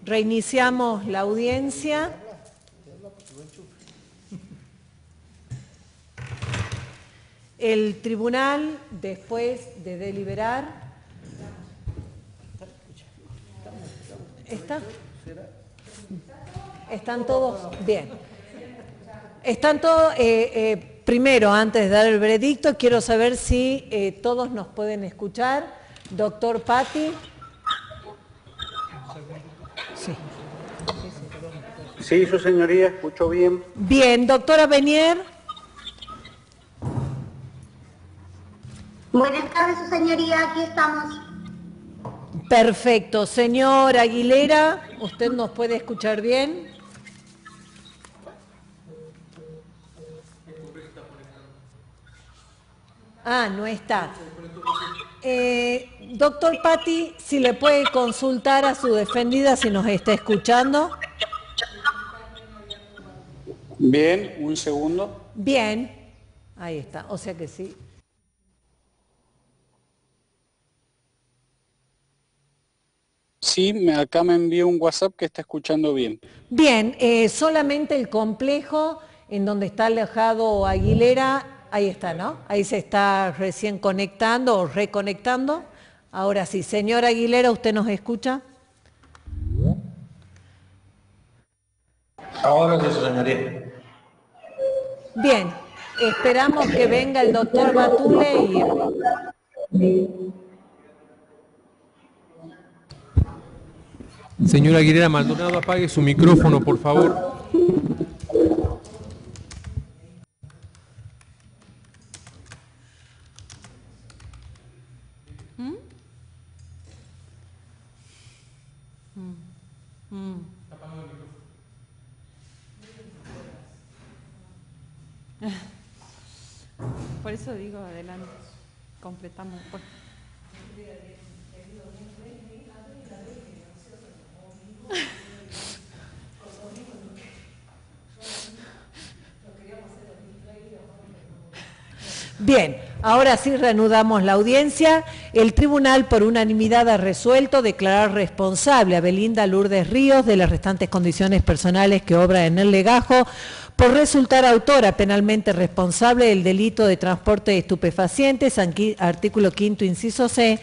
Reiniciamos la audiencia. El tribunal, después de deliberar... ¿Están todos? Bien. Están todos... primero, antes de dar el veredicto, quiero saber si todos nos pueden escuchar. Doctor Patti. Sí. Sí, su señoría, escucho bien. Bien, doctora Benier. Buenas tardes, su señoría, aquí estamos. Perfecto. Señor Aguilera, ¿usted nos puede escuchar bien? Ah, no está. Doctor Patti, si le puede consultar a su defendida si nos está escuchando. Bien, un segundo. Bien, ahí está, o sea que sí. Sí, acá me envió un WhatsApp que está escuchando bien. Bien, solamente el complejo en donde está alojado Aguilera, ahí está, ¿no? Ahí se está recién conectando o reconectando. Ahora sí, señor Aguilera, ¿usted nos escucha? Ahora sí, señoría. Bien, esperamos que venga el doctor Batule y... Señora Aguilera Maldonado, apague su micrófono, por favor. Por eso digo, adelante, completamos. Pues. Bien, ahora sí reanudamos la audiencia. El tribunal por unanimidad ha resuelto declarar responsable a Belinda Lourdes Ríos de las restantes condiciones personales que obra en el legajo por resultar autora penalmente responsable del delito de transporte de estupefacientes, artículo 5º, inciso C,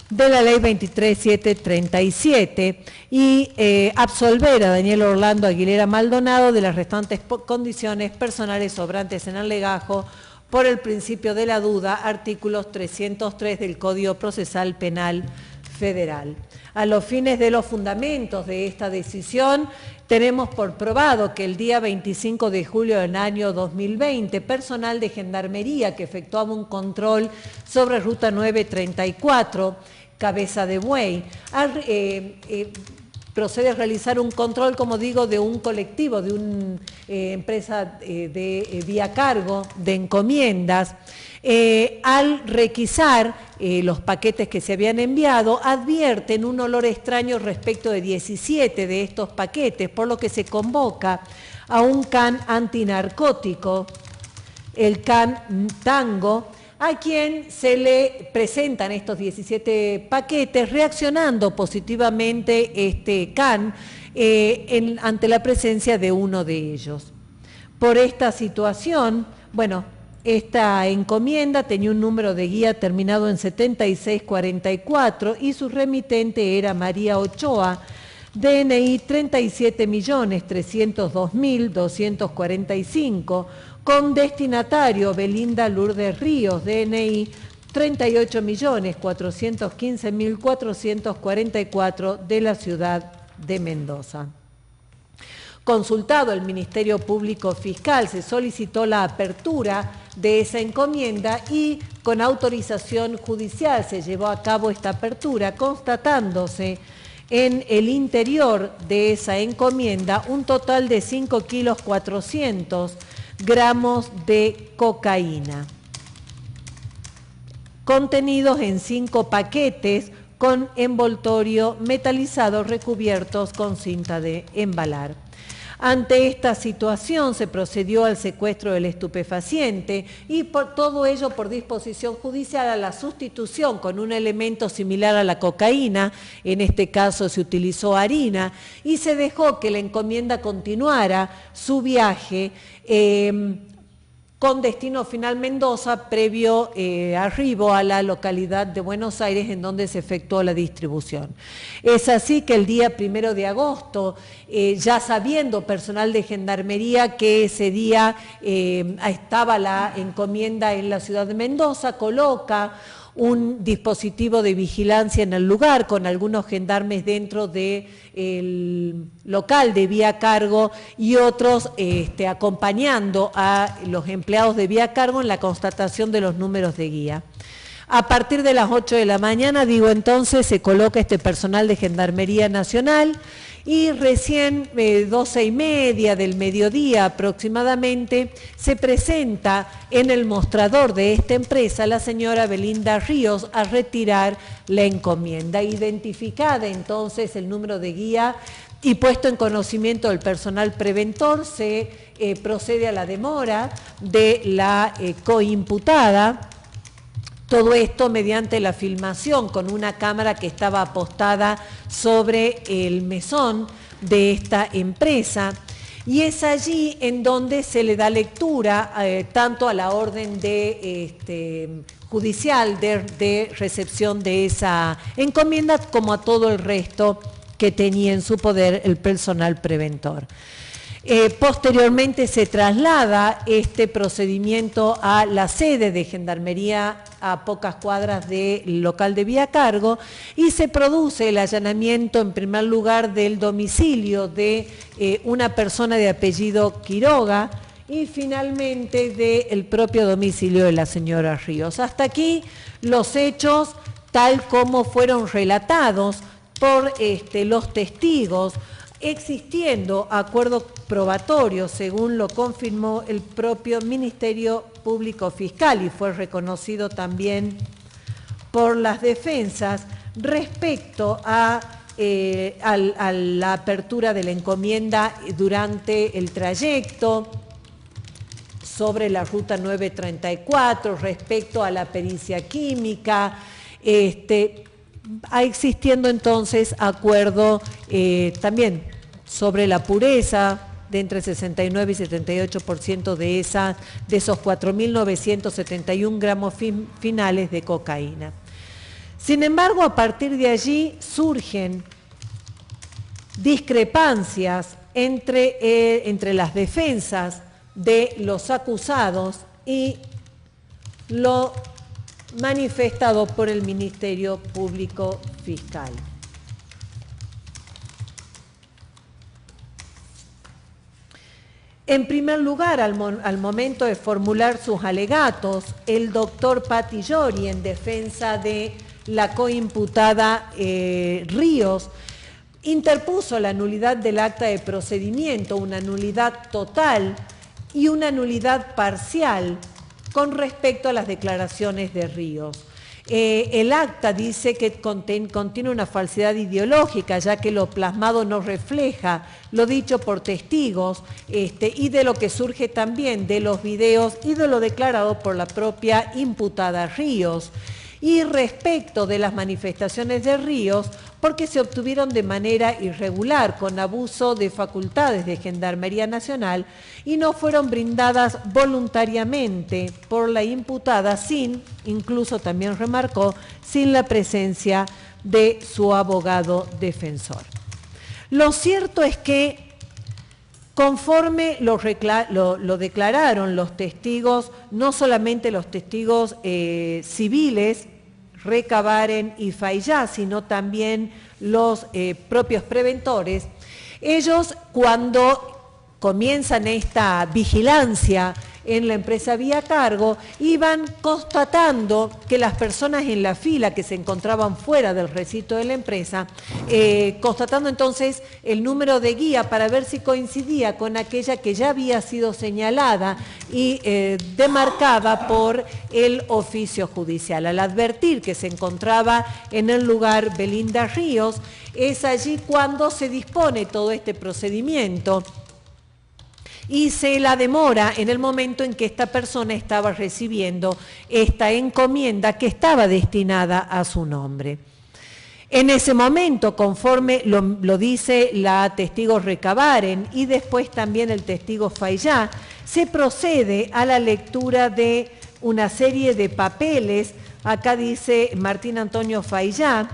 de la ley 23.737 y absolver a Daniel Orlando Aguilera Maldonado de las restantes condiciones personales sobrantes en el legajo por el principio de la duda, artículos 303 del Código Procesal Penal Federal. A los fines de los fundamentos de esta decisión, tenemos por probado que el día 25 de julio del año 2020, personal de Gendarmería que efectuaba un control sobre Ruta 934, Cabeza de Buey, procede a realizar un control, como digo, de un colectivo, de una empresa de vía cargo, de encomiendas. Al requisar los paquetes que se habían enviado, advierten un olor extraño respecto de 17 de estos paquetes, por lo que se convoca a un CAN antinarcótico, el CAN Tango, a quien se le presentan estos 17 paquetes, reaccionando positivamente este CAN ante la presencia de uno de ellos. Por esta situación, bueno, esta encomienda tenía un número de guía terminado en 7644 y su remitente era María Ochoa, DNI 37.302.245, con destinatario Belinda Lourdes Ríos, DNI 38.415.444 de la ciudad de Mendoza. Consultado el Ministerio Público Fiscal, se solicitó la apertura de esa encomienda y con autorización judicial se llevó a cabo esta apertura, constatándose en el interior de esa encomienda un total de 5,4 gramos de cocaína, contenidos en 5 paquetes con envoltorio metalizado recubiertos con cinta de embalar. Ante esta situación se procedió al secuestro del estupefaciente y por todo ello por disposición judicial a la sustitución con un elemento similar a la cocaína, en este caso se utilizó harina, y se dejó que la encomienda continuara su viaje con destino final Mendoza, previo arribo a la localidad de Buenos Aires, en donde se efectuó la distribución. Es así que el día 1 de agosto, ya sabiendo personal de Gendarmería que ese día estaba la encomienda en la ciudad de Mendoza, coloca un dispositivo de vigilancia en el lugar con algunos gendarmes dentro del local de Vía Cargo y otros acompañando a los empleados de Vía Cargo en la constatación de los números de guía. A partir de las 8 de la mañana, digo entonces, se coloca este personal de Gendarmería Nacional y recién 12:30 del mediodía aproximadamente se presenta en el mostrador de esta empresa la señora Belinda Ríos a retirar la encomienda. Identificada entonces el número de guía y puesto en conocimiento del personal preventor, se procede a la demora de la coimputada. Todo esto mediante la filmación con una cámara que estaba apostada sobre el mesón de esta empresa. Y es allí en donde se le da lectura tanto a la orden de, judicial de recepción de esa encomienda como a todo el resto que tenía en su poder el personal preventor. Posteriormente se traslada este procedimiento a la sede de Gendarmería a pocas cuadras del local de Vía Cargo y se produce el allanamiento en primer lugar del domicilio de una persona de apellido Quiroga y finalmente del propio domicilio de la señora Ríos. Hasta aquí los hechos tal como fueron relatados por los testigos, existiendo acuerdo probatorio, según lo confirmó el propio Ministerio Público Fiscal y fue reconocido también por las defensas respecto a la apertura de la encomienda durante el trayecto sobre la ruta 934, respecto a la pericia química, existiendo entonces acuerdo también sobre la pureza de entre 69 y 78% de esos 4.971 gramos finales de cocaína. Sin embargo, a partir de allí surgen discrepancias entre las defensas de los acusados y lo manifestado por el Ministerio Público Fiscal. En primer lugar, al momento de formular sus alegatos, el doctor Patillori, en defensa de la coimputada Ríos, interpuso la nulidad del acta de procedimiento, una nulidad total y una nulidad parcial con respecto a las declaraciones de Ríos. El acta dice que contiene una falsedad ideológica, ya que lo plasmado no refleja lo dicho por testigos y de lo que surge también de los videos y de lo declarado por la propia imputada Ríos. Y respecto de las manifestaciones de Ríos, porque se obtuvieron de manera irregular, con abuso de facultades de Gendarmería Nacional y no fueron brindadas voluntariamente por la imputada incluso también remarcó, sin la presencia de su abogado defensor. Lo cierto es que conforme lo declararon los testigos, no solamente los testigos civiles, Recabaren y Fayá, sino también los propios preventores, ellos cuando comienzan esta vigilancia en la empresa Vía Cargo, iban constatando que las personas en la fila que se encontraban fuera del recinto de la empresa, constatando entonces el número de guía para ver si coincidía con aquella que ya había sido señalada y demarcada por el oficio judicial. Al advertir que se encontraba en el lugar Belinda Ríos, es allí cuando se dispone todo este procedimiento y se la demora en el momento en que esta persona estaba recibiendo esta encomienda que estaba destinada a su nombre. En ese momento, conforme lo dice la testigo Recabaren y después también el testigo Fayá, se procede a la lectura de una serie de papeles. Acá dice Martín Antonio Fayá,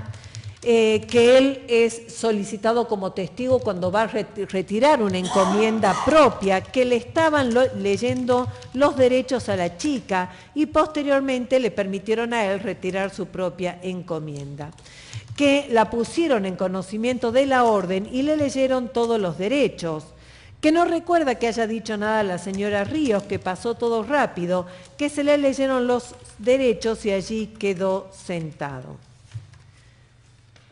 que él es solicitado como testigo cuando va a retirar una encomienda propia, que le estaban leyendo los derechos a la chica y posteriormente le permitieron a él retirar su propia encomienda, que la pusieron en conocimiento de la orden y le leyeron todos los derechos, que no recuerda que haya dicho nada a la señora Ríos, que pasó todo rápido, que se le leyeron los derechos y allí quedó sentado.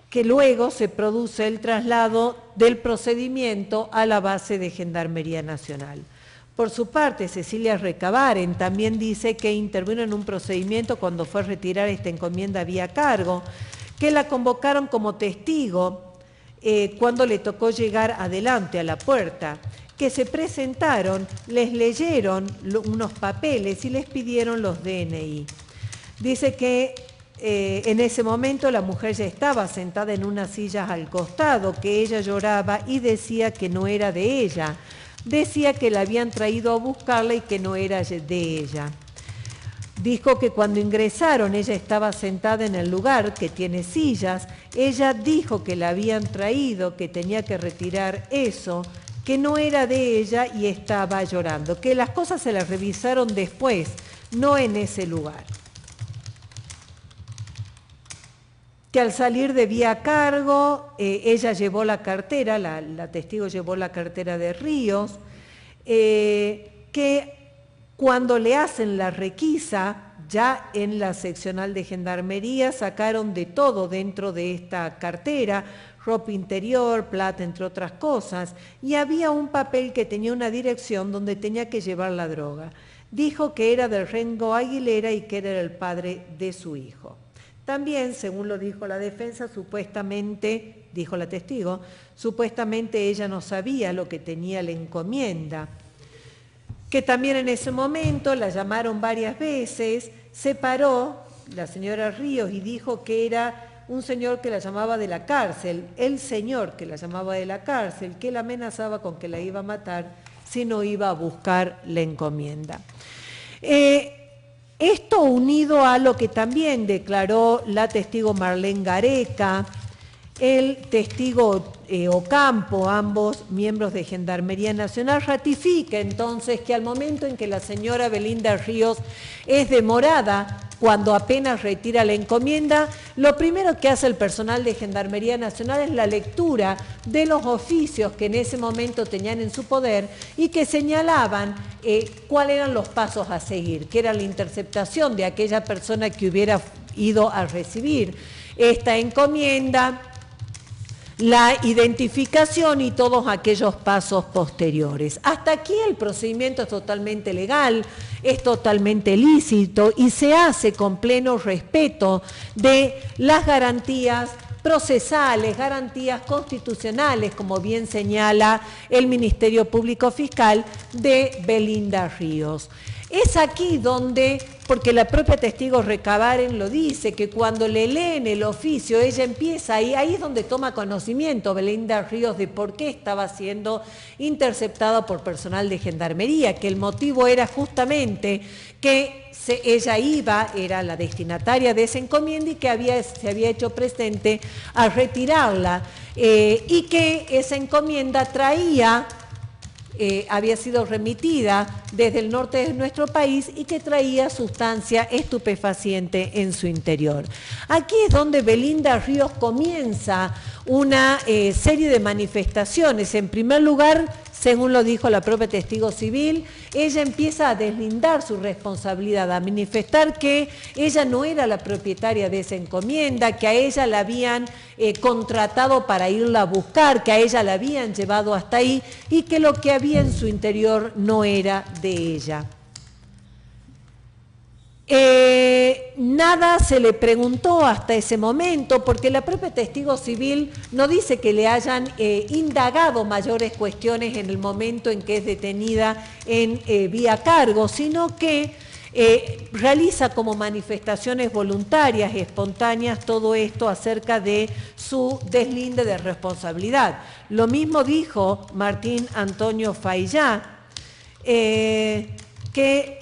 Que luego se produce el traslado del procedimiento a la base de Gendarmería Nacional. Por su parte, Cecilia Recabaren también dice que intervino en un procedimiento cuando fue a retirar esta encomienda vía cargo, que la convocaron como testigo cuando le tocó llegar adelante a la puerta, que se presentaron, les leyeron unos papeles y les pidieron los DNI. Dice que en ese momento la mujer ya estaba sentada en unas sillas al costado, que ella lloraba y decía que no era de ella. Decía que la habían traído a buscarla y que no era de ella. Dijo que cuando ingresaron ella estaba sentada en el lugar que tiene sillas. Ella dijo que la habían traído, que tenía que retirar eso, que no era de ella y estaba llorando. Que las cosas se las revisaron después, no en ese lugar. Que al salir de vía cargo, ella llevó la cartera, la testigo llevó la cartera de Ríos, que cuando le hacen la requisa, ya en la seccional de Gendarmería, sacaron de todo dentro de esta cartera, ropa interior, plata, entre otras cosas, y había un papel que tenía una dirección donde tenía que llevar la droga. Dijo que era del Rengo Aguilera y que era el padre de su hijo. También, según lo dijo la defensa, supuestamente, dijo la testigo, supuestamente ella no sabía lo que tenía la encomienda, que también en ese momento la llamaron varias veces, se paró la señora Ríos y dijo que era un señor que la llamaba de la cárcel, el señor que la llamaba de la cárcel, que la amenazaba con que la iba a matar si no iba a buscar la encomienda. Esto unido a lo que también declaró la testigo Marlene Gareca, el testigo Ocampo, ambos miembros de Gendarmería Nacional, ratifica entonces que al momento en que la señora Belinda Ríos es demorada, cuando apenas retira la encomienda, lo primero que hace el personal de Gendarmería Nacional es la lectura de los oficios que en ese momento tenían en su poder y que señalaban cuáles eran los pasos a seguir, que era la interceptación de aquella persona que hubiera ido a recibir esta encomienda, la identificación y todos aquellos pasos posteriores. Hasta aquí el procedimiento es totalmente legal, es totalmente lícito y se hace con pleno respeto de las garantías procesales, garantías constitucionales, como bien señala el Ministerio Público Fiscal de Belinda Ríos. Es aquí donde, porque la propia testigo Recabaren lo dice, que cuando le leen el oficio, ella empieza, y ahí es donde toma conocimiento Belinda Ríos de por qué estaba siendo interceptada por personal de Gendarmería, que el motivo era justamente que ella era la destinataria de esa encomienda y que se había hecho presente a retirarla, y que esa encomienda había sido remitida desde el norte de nuestro país y que traía sustancia estupefaciente en su interior. Aquí es donde Belinda Ríos comienza una serie de manifestaciones. En primer lugar, según lo dijo la propia testigo civil, ella empieza a deslindar su responsabilidad, a manifestar que ella no era la propietaria de esa encomienda, que a ella la habían contratado para irla a buscar, que a ella la habían llevado hasta ahí y que lo que había en su interior no era de ella. Nada se le preguntó hasta ese momento, porque la propia testigo civil no dice que le hayan indagado mayores cuestiones en el momento en que es detenida en vía cargo, sino que realiza como manifestaciones voluntarias y espontáneas todo esto acerca de su deslinde de responsabilidad. Lo mismo dijo Martín Antonio Fayá, que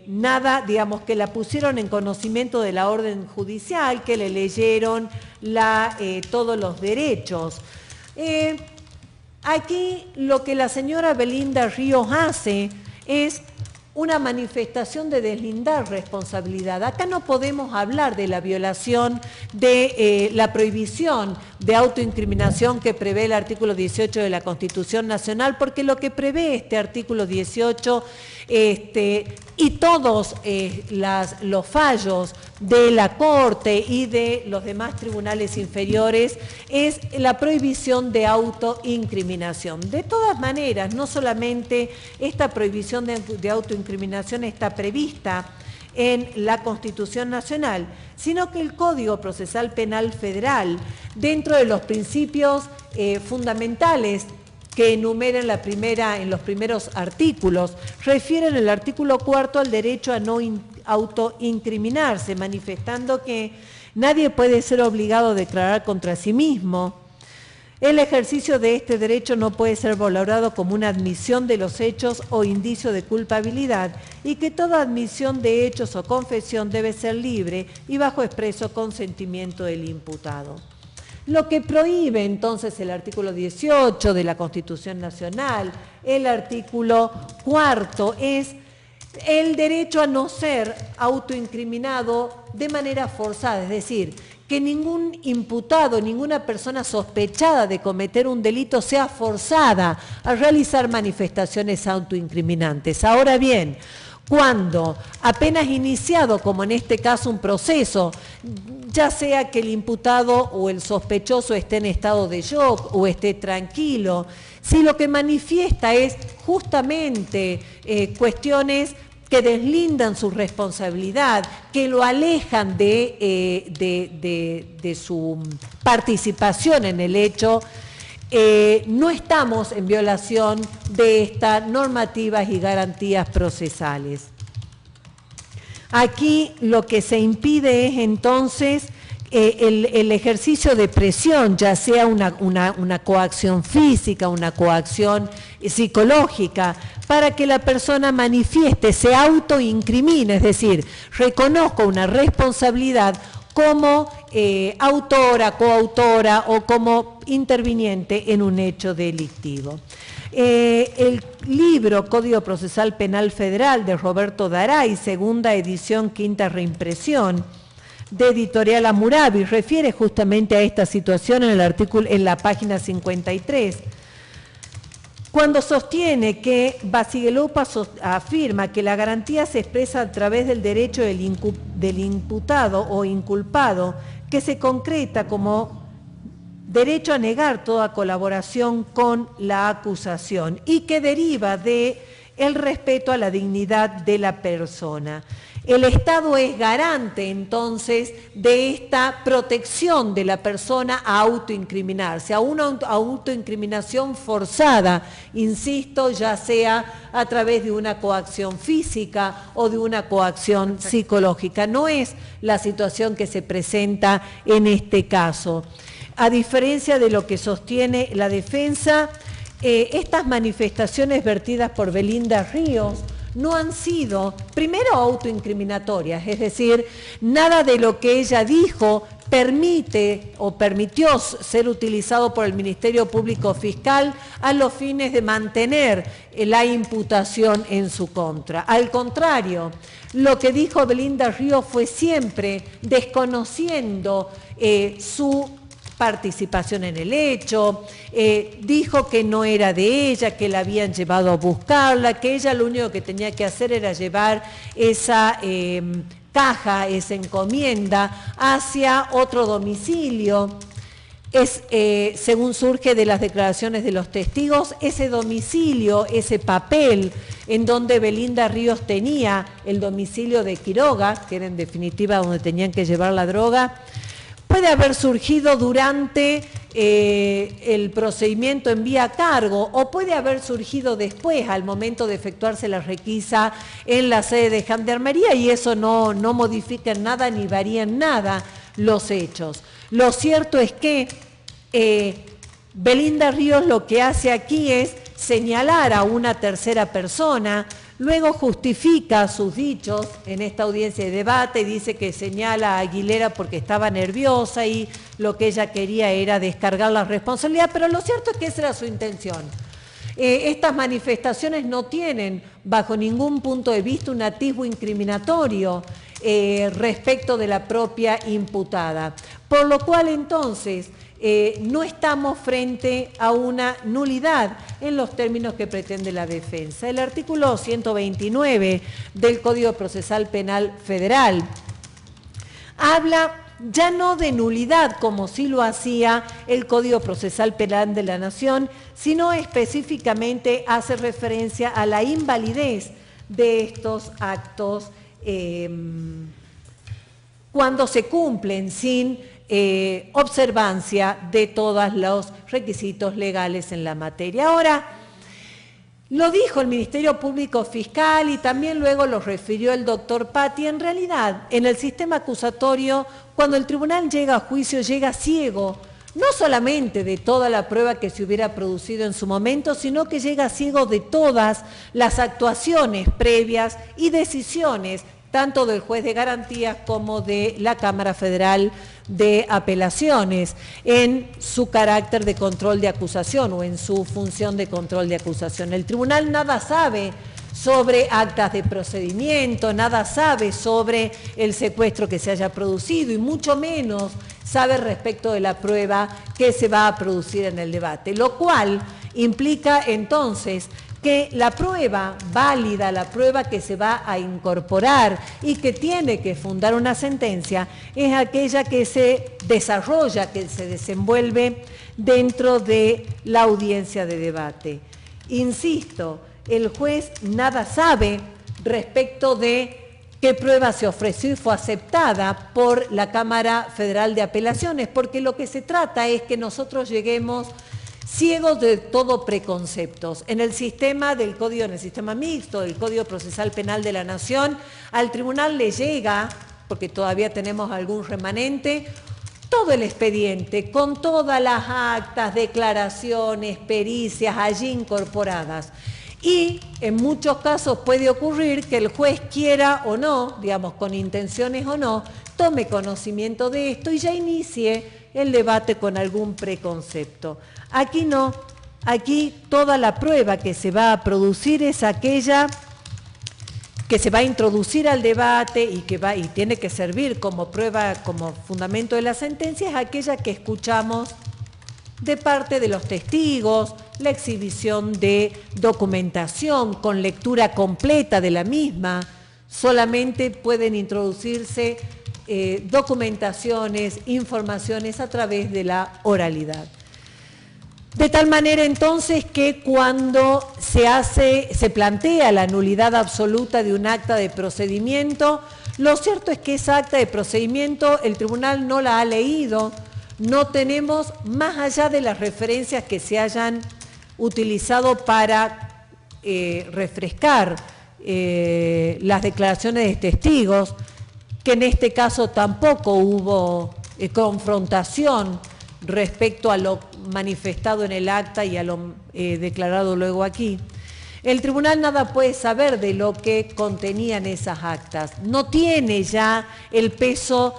nada, digamos, que la pusieron en conocimiento de la orden judicial, que le leyeron todos los derechos. Aquí lo que la señora Belinda Ríos hace es una manifestación de deslindar responsabilidad. Acá no podemos hablar de la violación de la prohibición de autoincriminación que prevé el artículo 18 de la Constitución Nacional, porque lo que prevé este artículo 18 y todos los fallos de la Corte y de los demás tribunales inferiores es la prohibición de autoincriminación. De todas maneras, no solamente esta prohibición de autoincriminación está prevista en la Constitución Nacional, sino que el Código Procesal Penal Federal, dentro de los principios fundamentales que enumeran en los primeros artículos, refieren el artículo 4 al derecho a no autoincriminarse, manifestando que nadie puede ser obligado a declarar contra sí mismo. El ejercicio de este derecho no puede ser valorado como una admisión de los hechos o indicio de culpabilidad, y que toda admisión de hechos o confesión debe ser libre y bajo expreso consentimiento del imputado. Lo que prohíbe entonces el artículo 18 de la Constitución Nacional, el artículo 4, es el derecho a no ser autoincriminado de manera forzada, es decir, que ningún imputado, ninguna persona sospechada de cometer un delito sea forzada a realizar manifestaciones autoincriminantes. Ahora bien, cuando apenas iniciado, como en este caso, un proceso, ya sea que el imputado o el sospechoso esté en estado de shock o esté tranquilo, si lo que manifiesta es justamente cuestiones que deslindan su responsabilidad, que lo alejan de su participación en el hecho, no estamos en violación de estas normativas y garantías procesales. Aquí lo que se impide es entonces el ejercicio de presión, ya sea una coacción física, una coacción psicológica, para que la persona manifieste, se autoincrimine, es decir, reconozca una responsabilidad como autora, coautora o como interviniente en un hecho delictivo. El libro Código Procesal Penal Federal de Roberto Daray, segunda edición, quinta reimpresión, de Editorial Hammurabi, refiere justamente a esta situación en la página 53, cuando sostiene que Bacigalupo afirma que la garantía se expresa a través del derecho del imputado o inculpado, que se concreta como derecho a negar toda colaboración con la acusación y que deriva del respeto a la dignidad de la persona. El Estado es garante, entonces, de esta protección de la persona a autoincriminarse, a una autoincriminación forzada, insisto, ya sea a través de una coacción física o de una coacción psicológica. No es la situación que se presenta en este caso. A diferencia de lo que sostiene la defensa, estas manifestaciones vertidas por Belinda Ríos no han sido, primero, autoincriminatorias, es decir, nada de lo que ella dijo permite o permitió ser utilizado por el Ministerio Público Fiscal a los fines de mantener la imputación en su contra. Al contrario, lo que dijo Belinda Ríos fue siempre desconociendo su participación en el hecho, dijo que no era de ella, que la habían llevado a buscarla, que ella lo único que tenía que hacer era llevar esa caja, esa encomienda, hacia otro domicilio. es, según surge de las declaraciones de los testigos, ese domicilio, ese papel en donde Belinda Ríos tenía el domicilio de Quiroga, que era en definitiva donde tenían que llevar la droga, puede haber surgido durante el procedimiento en vía cargo o puede haber surgido después al momento de efectuarse la requisa en la sede de Gendarmería y eso no modifica en nada ni varía en nada los hechos. Lo cierto es que Belinda Ríos lo que hace aquí es señalar a una tercera persona, luego justifica sus dichos en esta audiencia de debate y dice que señala a Aguilera porque estaba nerviosa y lo que ella quería era descargar la responsabilidad, pero lo cierto es que esa era su intención. Estas manifestaciones no tienen bajo ningún punto de vista un atisbo incriminatorio respecto de la propia imputada, por lo cual entonces no estamos frente a una nulidad en los términos que pretende la defensa. El artículo 129 del Código Procesal Penal Federal habla ya no de nulidad como sí lo hacía el Código Procesal Penal de la Nación, sino específicamente hace referencia a la invalidez de estos actos cuando se cumplen sin observancia de todos los requisitos legales en la materia. Ahora, lo dijo el Ministerio Público Fiscal y también luego lo refirió el doctor Patti. En realidad, en el sistema acusatorio, cuando el tribunal llega a juicio, llega ciego, no solamente de toda la prueba que se hubiera producido en su momento, sino que llega ciego de todas las actuaciones previas y decisiones tanto del juez de garantías como de la Cámara Federal de Apelaciones, en su carácter de control de acusación o en su función de control de acusación. El tribunal nada sabe sobre actas de procedimiento, nada sabe sobre el secuestro que se haya producido y mucho menos sabe respecto de la prueba que se va a producir en el debate, lo cual implica entonces que la prueba válida, la prueba que se va a incorporar y que tiene que fundar una sentencia, es aquella que se desarrolla, que se desenvuelve dentro de la audiencia de debate. Insisto, el juez nada sabe respecto de qué prueba se ofreció y fue aceptada por la Cámara Federal de Apelaciones, porque lo que se trata es que nosotros lleguemos ciegos de todo preconceptos. En el sistema del Código, en el sistema mixto, del Código Procesal Penal de la Nación, al tribunal le llega, porque todavía tenemos algún remanente, todo el expediente, con todas las actas, declaraciones, pericias allí incorporadas. Y en muchos casos puede ocurrir que el juez quiera o no, digamos, con intenciones o no, tome conocimiento de esto y ya inicie el debate con algún preconcepto. Aquí no, aquí toda la prueba que se va a producir es aquella que se va a introducir al debate y que va y tiene que servir como prueba, como fundamento de la sentencia, es aquella que escuchamos de parte de los testigos, la exhibición de documentación con lectura completa de la misma. Solamente pueden introducirse documentaciones, informaciones a través de la oralidad. De tal manera entonces que cuando se plantea la nulidad absoluta de un acta de procedimiento, lo cierto es que esa acta de procedimiento el tribunal no la ha leído, no tenemos, más allá de las referencias que se hayan utilizado para refrescar las declaraciones de testigos, que en este caso tampoco hubo confrontación respecto a lo manifestado en el acta y a lo declarado luego aquí. El tribunal nada puede saber de lo que contenían esas actas. No tiene ya el peso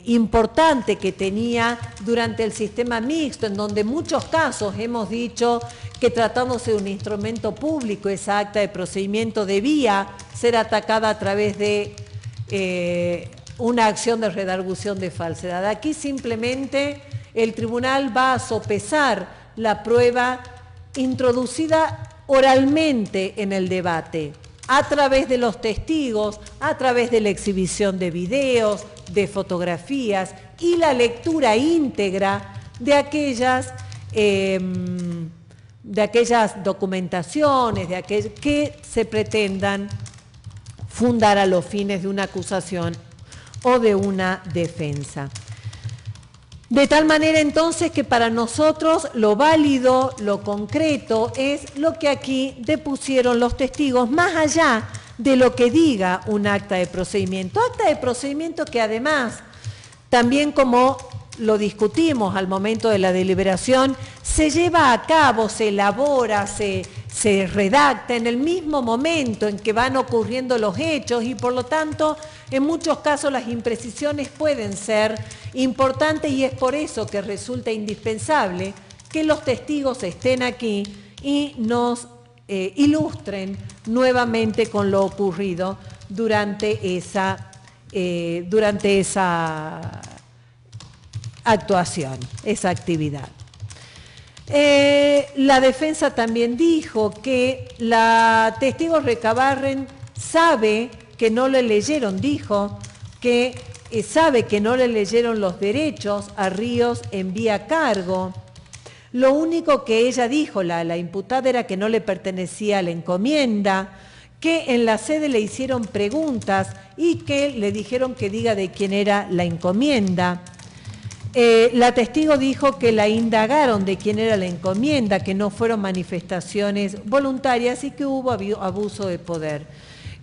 importante que tenía durante el sistema mixto, en donde en muchos casos hemos dicho que tratándose de un instrumento público, esa acta de procedimiento debía ser atacada a través de una acción de redargución de falsedad. Aquí simplemente el tribunal va a sopesar la prueba introducida oralmente en el debate, a través de los testigos, a través de la exhibición de videos, de fotografías y la lectura íntegra de aquellas documentaciones, que se pretendan fundar a los fines de una acusación o de una defensa. De tal manera entonces que para nosotros lo válido, lo concreto, es lo que aquí depusieron los testigos, más allá de lo que diga un acta de procedimiento. Acta de procedimiento que además, también como lo discutimos al momento de la deliberación, se lleva a cabo, se elabora, se redacta en el mismo momento en que van ocurriendo los hechos y por lo tanto en muchos casos las imprecisiones pueden ser importantes y es por eso que resulta indispensable que los testigos estén aquí y nos ilustren nuevamente con lo ocurrido durante esa actuación, esa actividad. La defensa también dijo que la testigo Recabarren sabe que no le leyeron, dijo que sabe que no le leyeron los derechos a Ríos en vía cargo. Lo único que ella dijo, la imputada, era que no le pertenecía a la encomienda, que en la sede le hicieron preguntas y que le dijeron que diga de quién era la encomienda. La testigo dijo que la indagaron de quién era la encomienda, que no fueron manifestaciones voluntarias y que hubo abuso de poder.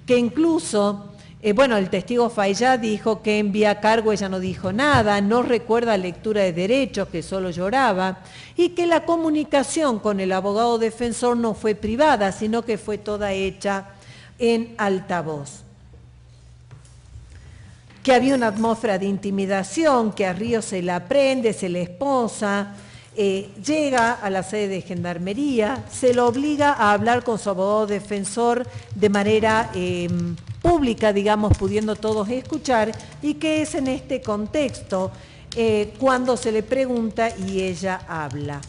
Que incluso, el testigo Fayá dijo que en vía cargo ella no dijo nada, no recuerda lectura de derechos, que solo lloraba, y que la comunicación con el abogado defensor no fue privada, sino que fue toda hecha en altavoz. Que había una atmósfera de intimidación, que a Ríos se la prende, se le esposa, llega a la sede de Gendarmería, se lo obliga a hablar con su abogado defensor de manera pública, digamos, pudiendo todos escuchar, y que es en este contexto cuando se le pregunta y ella habla.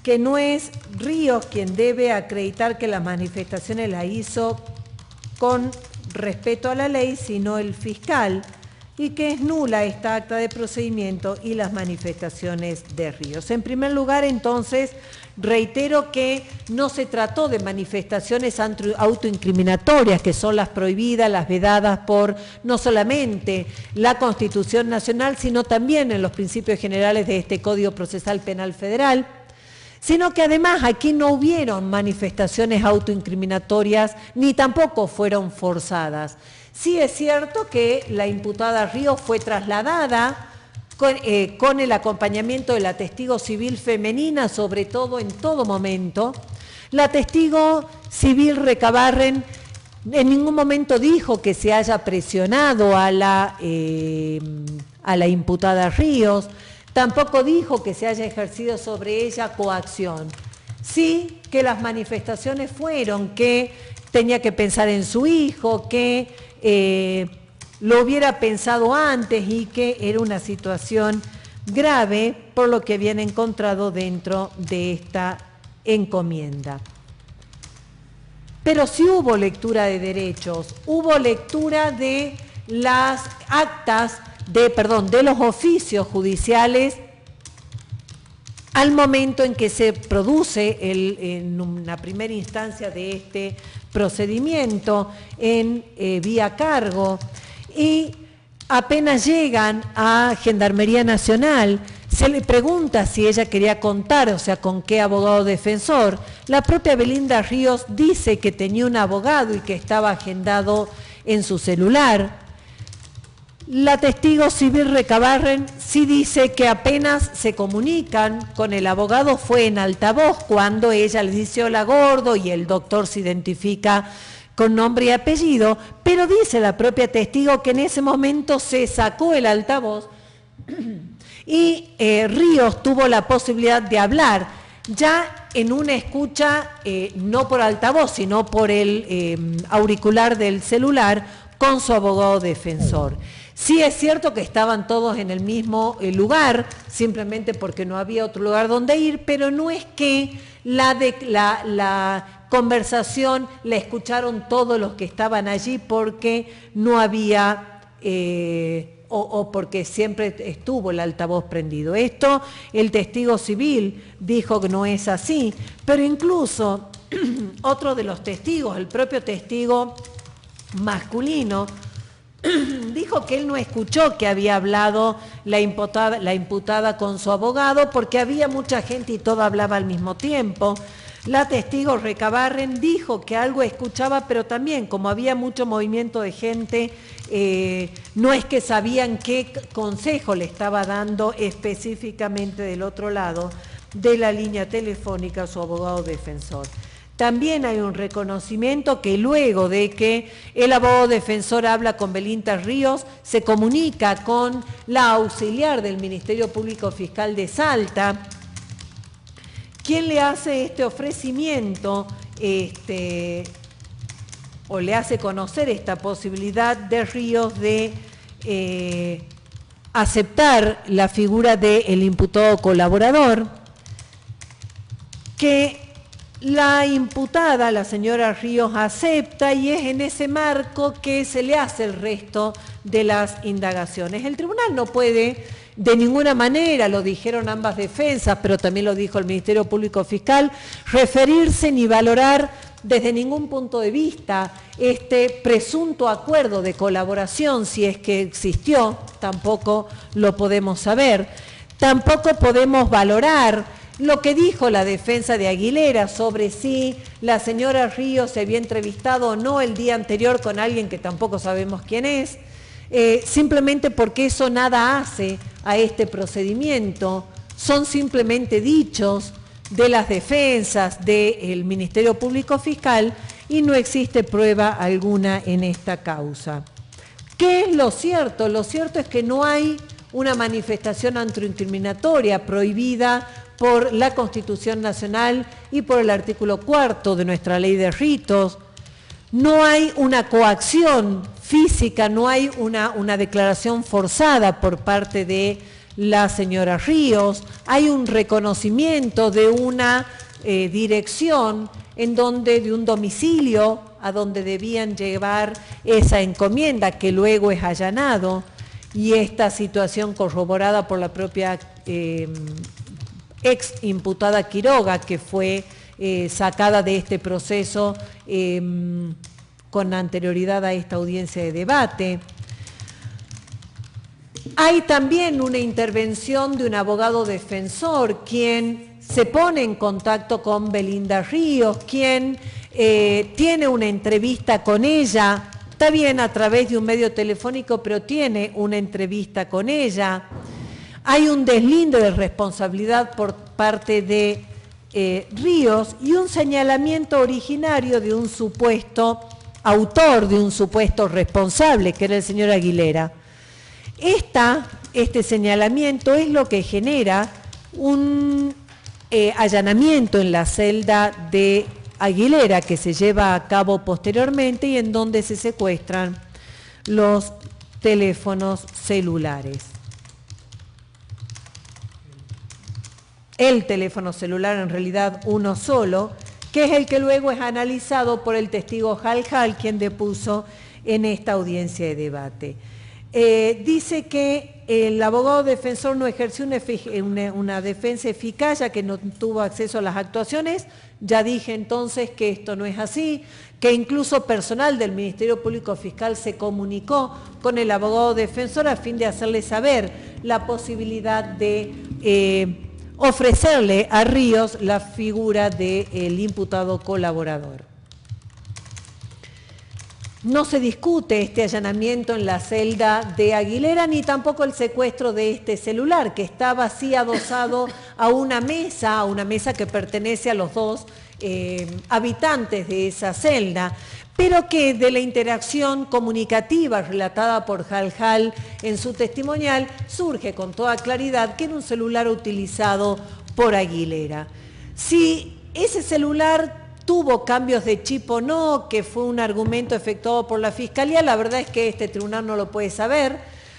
Que no es Ríos quien debe acreditar que las manifestaciones las hizo con respeto a la ley, sino el fiscal, y que es nula esta acta de procedimiento y las manifestaciones de Ríos. En primer lugar, entonces, reitero que no se trató de manifestaciones autoincriminatorias, que son las prohibidas, las vedadas por no solamente la Constitución Nacional, sino también en los principios generales de este Código Procesal Penal Federal, sino que además aquí no hubieron manifestaciones autoincriminatorias ni tampoco fueron forzadas. Sí es cierto que la imputada Ríos fue trasladada con el acompañamiento de la testigo civil femenina, sobre todo en todo momento. La testigo civil Recabarren en ningún momento dijo que se haya presionado a la imputada Ríos. Tampoco dijo que se haya ejercido sobre ella coacción. Sí que las manifestaciones fueron que tenía que pensar en su hijo, que lo hubiera pensado antes y que era una situación grave por lo que habían encontrado dentro de esta encomienda. Pero sí hubo lectura de derechos, hubo lectura de las actas de los oficios judiciales al momento en que se produce en una primera instancia de este procedimiento en vía cargo, y apenas llegan a Gendarmería Nacional, se le pregunta si ella quería contar, o sea, con qué abogado defensor. La propia Belinda Ríos dice que tenía un abogado y que estaba agendado en su celular. La testigo civil Recabarren sí dice que apenas se comunican con el abogado fue en altavoz cuando ella le dice hola gordo y el doctor se identifica con nombre y apellido, pero dice la propia testigo que en ese momento se sacó el altavoz y Ríos tuvo la posibilidad de hablar ya en una escucha, no por altavoz, sino por el auricular del celular con su abogado defensor. Sí es cierto que estaban todos en el mismo lugar, simplemente porque no había otro lugar donde ir, pero no es que la conversación la escucharon todos los que estaban allí porque no había o porque siempre estuvo el altavoz prendido. Esto el testigo civil dijo que no es así, pero incluso otro de los testigos, el propio testigo masculino, dijo que él no escuchó que había hablado la imputada con su abogado porque había mucha gente y todo hablaba al mismo tiempo. La testigo Recabarren dijo que algo escuchaba, pero también como había mucho movimiento de gente, no es que sabían qué consejo le estaba dando específicamente del otro lado de la línea telefónica su abogado defensor. También hay un reconocimiento que luego de que el abogado defensor habla con Belinda Ríos, se comunica con la auxiliar del Ministerio Público Fiscal de Salta, quien le hace este ofrecimiento o le hace conocer esta posibilidad de Ríos de aceptar la figura del imputado colaborador, que la imputada, la señora Ríos, acepta y es en ese marco que se le hace el resto de las indagaciones. El tribunal no puede de ninguna manera, lo dijeron ambas defensas, pero también lo dijo el Ministerio Público Fiscal, referirse ni valorar desde ningún punto de vista este presunto acuerdo de colaboración, si es que existió, tampoco lo podemos saber. Tampoco podemos valorar lo que dijo la defensa de Aguilera sobre si la señora Ríos se había entrevistado o no el día anterior con alguien que tampoco sabemos quién es, simplemente porque eso nada hace a este procedimiento, son simplemente dichos de las defensas del Ministerio Público Fiscal y no existe prueba alguna en esta causa. ¿Qué es lo cierto? Lo cierto es que no hay una manifestación antiincriminatoria prohibida por la Constitución Nacional y por el artículo 4 de nuestra Ley de Ritos. No hay una coacción física, no hay una declaración forzada por parte de la señora Ríos, hay un reconocimiento de una dirección en donde, de un domicilio a donde debían llevar esa encomienda que luego es allanado, y esta situación corroborada por la propia ex imputada Quiroga, que fue sacada de este proceso con anterioridad a esta audiencia de debate. Hay también una intervención de un abogado defensor, quien se pone en contacto con Belinda Ríos, quien tiene una entrevista con ella, está bien a través de un medio telefónico, pero tiene una entrevista con ella. Hay un deslinde de responsabilidad por parte de Ríos y un señalamiento originario de un supuesto autor, de un supuesto responsable, que era el señor Aguilera. Este señalamiento es lo que genera un allanamiento en la celda de Aguilera, que se lleva a cabo posteriormente y en donde se secuestran los teléfonos celulares. El teléfono celular, en realidad uno solo, que es el que luego es analizado por el testigo Jaljal, quien depuso en esta audiencia de debate. Dice que el abogado defensor no ejerció una defensa eficaz, ya que no tuvo acceso a las actuaciones. Ya dije entonces que esto no es así, que incluso personal del Ministerio Público Fiscal se comunicó con el abogado defensor a fin de hacerle saber la posibilidad de ofrecerle a Ríos la figura del imputado colaborador. No se discute este allanamiento en la celda de Aguilera, ni tampoco el secuestro de este celular, que estaba así adosado a una mesa que pertenece a los dos habitantes de esa celda, pero que de la interacción comunicativa relatada por Jaljal en su testimonial surge con toda claridad que era un celular utilizado por Aguilera. Si ese celular tuvo cambios de chip o no, que fue un argumento efectuado por la Fiscalía, la verdad es que este tribunal no lo puede saber.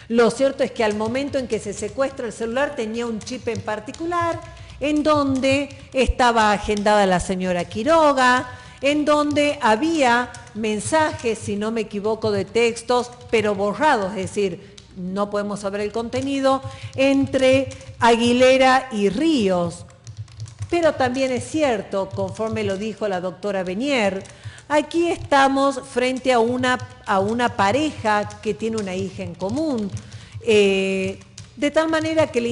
Lo cierto es que al momento en que se secuestra el celular tenía un chip en particular, en donde estaba agendada la señora Quiroga, en donde había mensajes, si no me equivoco, de textos, pero borrados, es decir, no podemos saber el contenido, entre Aguilera y Ríos. Pero también es cierto, conforme lo dijo la doctora Benier, aquí estamos frente a una pareja que tiene una hija en común, de tal manera que la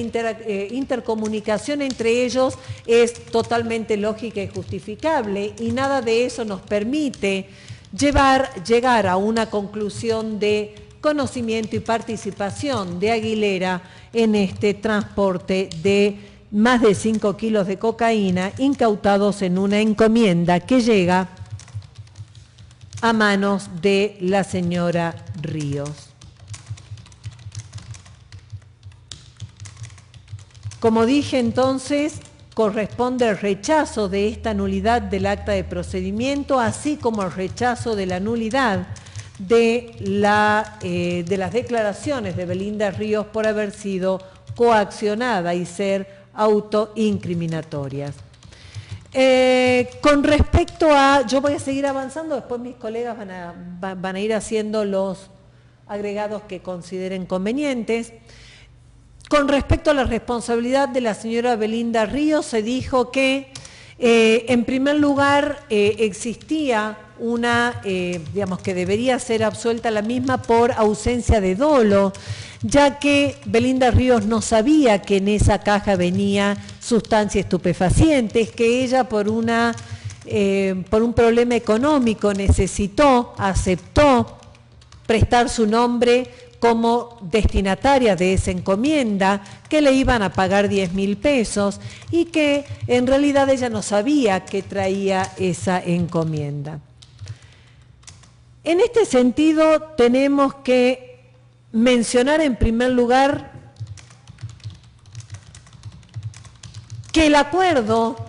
intercomunicación entre ellos es totalmente lógica y justificable, y nada de eso nos permite llegar a una conclusión de conocimiento y participación de Aguilera en este transporte de más de 5 kilos de cocaína incautados en una encomienda que llega a manos de la señora Ríos. Como dije entonces, corresponde el rechazo de esta nulidad del acta de procedimiento, así como el rechazo de la nulidad de las declaraciones de Belinda Ríos por haber sido coaccionada y ser autoincriminatorias. Con respecto a, yo voy a seguir avanzando, después mis colegas van a ir haciendo los agregados que consideren convenientes. Con respecto a la responsabilidad de la señora Belinda Ríos, se dijo que en primer lugar existía una, digamos que debería ser absuelta la misma por ausencia de dolo, ya que Belinda Ríos no sabía que en esa caja venía sustancia estupefacientes, que ella por un problema económico aceptó prestar su nombre como destinataria de esa encomienda, que le iban a pagar 10.000 pesos y que en realidad ella no sabía que traía esa encomienda. En este sentido tenemos que mencionar en primer lugar que el acuerdo,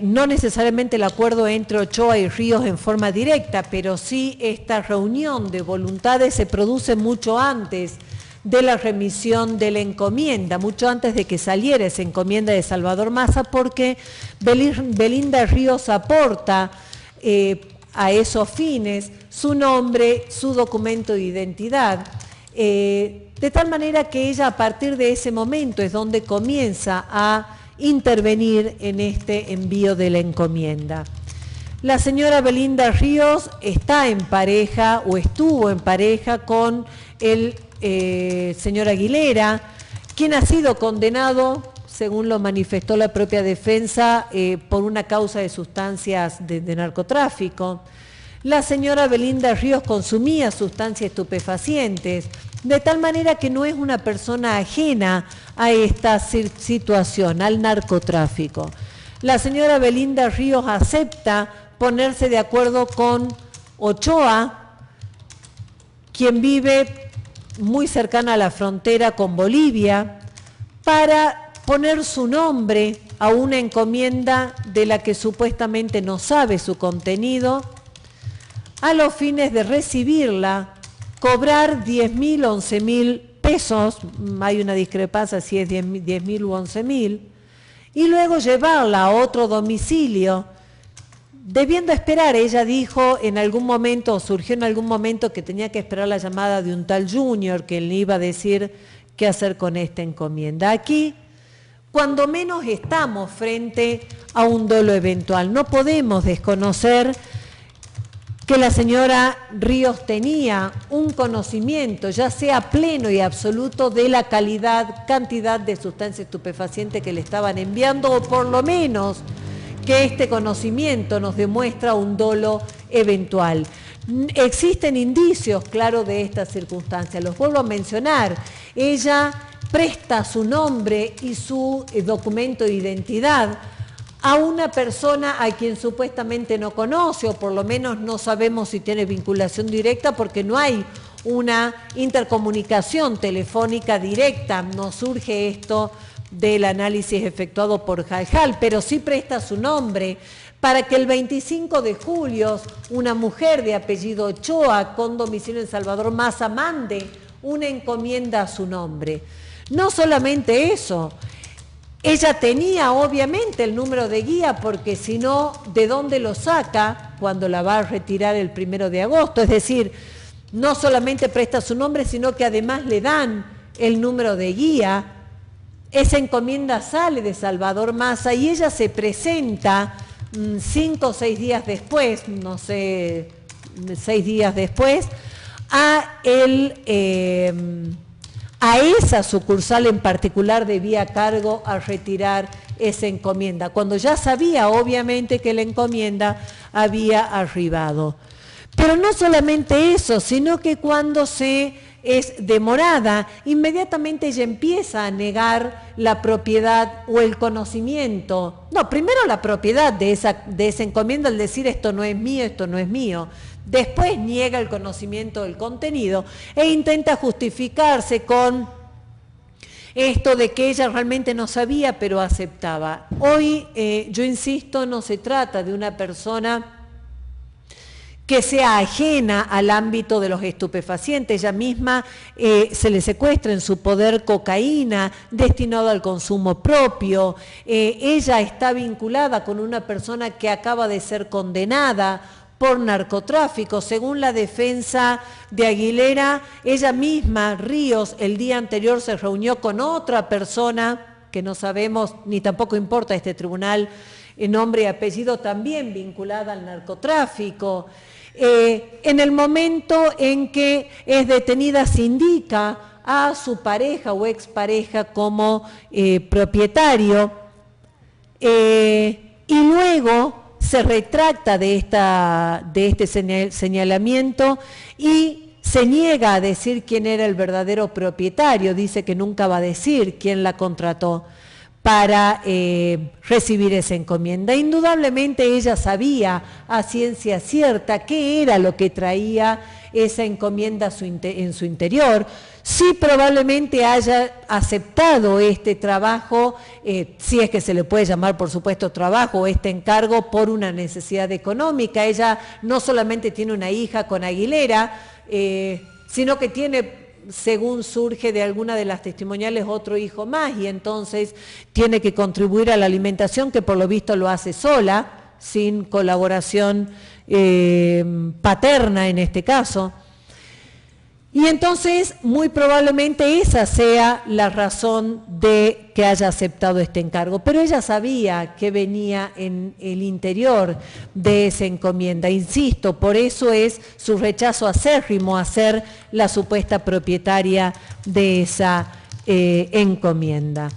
no necesariamente el acuerdo entre Ochoa y Ríos en forma directa, pero sí esta reunión de voluntades se produce mucho antes de la remisión de la encomienda, mucho antes de que saliera esa encomienda de Salvador Massa, porque Belinda Ríos aporta a esos fines su nombre, su documento de identidad, de tal manera que ella a partir de ese momento es donde comienza a intervenir en este envío de la encomienda. La señora Belinda Ríos está en pareja o estuvo en pareja con el señor Aguilera, quien ha sido condenado, según lo manifestó la propia defensa, por una causa de sustancias de narcotráfico. La señora Belinda Ríos consumía sustancias estupefacientes, de tal manera que no es una persona ajena a esta situación, al narcotráfico. La señora Belinda Ríos acepta ponerse de acuerdo con Ochoa, quien vive muy cercana a la frontera con Bolivia, para poner su nombre a una encomienda de la que supuestamente no sabe su contenido, a los fines de recibirla, cobrar 10.000 o 11.000 pesos, hay una discrepancia si es 10.000 u 11.000, y luego llevarla a otro domicilio, debiendo esperar. Ella dijo en algún momento, surgió en algún momento que tenía que esperar la llamada de un tal Junior que le iba a decir qué hacer con esta encomienda. Aquí, cuando menos estamos frente a un dolo eventual, no podemos desconocer que la señora Ríos tenía un conocimiento, ya sea pleno y absoluto, de la cantidad de sustancia estupefaciente que le estaban enviando, o por lo menos que este conocimiento nos demuestra un dolo eventual. Existen indicios claros de esta circunstancia, los vuelvo a mencionar. Ella presta su nombre y su documento de identidad a una persona a quien supuestamente no conoce, o por lo menos no sabemos si tiene vinculación directa, porque no hay una intercomunicación telefónica directa, no surge esto del análisis efectuado por Jal, pero sí presta su nombre para que el 25 de julio una mujer de apellido Ochoa con domicilio en Salvador Massa mande una encomienda a su nombre. No solamente eso, ella tenía obviamente el número de guía, porque si no, ¿de dónde lo saca cuando la va a retirar el 1 de agosto? Es decir, no solamente presta su nombre, sino que además le dan el número de guía. Esa encomienda sale de Salvador Massa y ella se presenta 5 o 6 días después, no sé, 6 días después, a esa sucursal en particular de Vía Cargo a retirar esa encomienda, cuando ya sabía obviamente que la encomienda había arribado. Pero no solamente eso, sino que cuando es demorada, inmediatamente ella empieza a negar la propiedad o el conocimiento. No, primero la propiedad de esa encomienda al decir esto no es mío, esto no es mío. Después niega el conocimiento del contenido e intenta justificarse con esto de que ella realmente no sabía, pero aceptaba. Hoy, yo insisto, no se trata de una persona que sea ajena al ámbito de los estupefacientes. Ella misma se le secuestra en su poder cocaína destinado al consumo propio. Ella está vinculada con una persona que acaba de ser condenada por narcotráfico. Según la defensa de Aguilera, ella misma, Ríos, el día anterior se reunió con otra persona, que no sabemos, ni tampoco importa a este tribunal, nombre y apellido, también vinculada al narcotráfico. En el momento en que es detenida, se indica a su pareja o expareja como propietario, y luego se retracta de este señalamiento y se niega a decir quién era el verdadero propietario. Dice que nunca va a decir quién la contrató para recibir esa encomienda. Indudablemente ella sabía a ciencia cierta qué era lo que traía esa encomienda en su interior. Sí, probablemente haya aceptado este trabajo, si es que se le puede llamar, por supuesto, trabajo, este encargo por una necesidad económica. Ella no solamente tiene una hija con Aguilera, sino que tiene, según surge de alguna de las testimoniales, otro hijo más, y entonces tiene que contribuir a la alimentación, que por lo visto lo hace sola, sin colaboración paterna en este caso. Y entonces, muy probablemente esa sea la razón de que haya aceptado este encargo. Pero ella sabía que venía en el interior de esa encomienda. Insisto, por eso es su rechazo acérrimo a ser la supuesta propietaria de esa encomienda.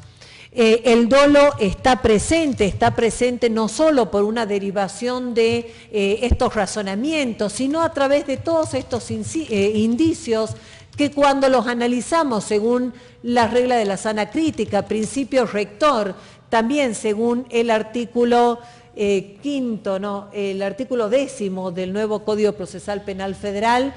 El dolo está presente no solo por una derivación de estos razonamientos, sino a través de todos estos indicios que cuando los analizamos según la regla de la sana crítica, principio rector, también según el artículo el artículo 10 del nuevo Código Procesal Penal Federal,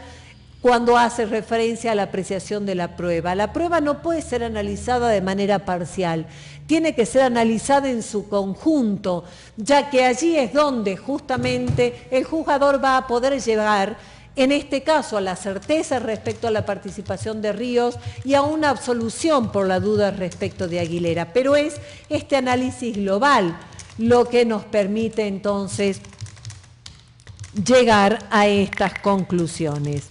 cuando hace referencia a la apreciación de la prueba. La prueba no puede ser analizada de manera parcial, tiene que ser analizada en su conjunto, ya que allí es donde justamente el juzgador va a poder llegar, en este caso, a la certeza respecto a la participación de Ríos y a una absolución por la duda respecto de Aguilera. Pero es este análisis global lo que nos permite entonces llegar a estas conclusiones.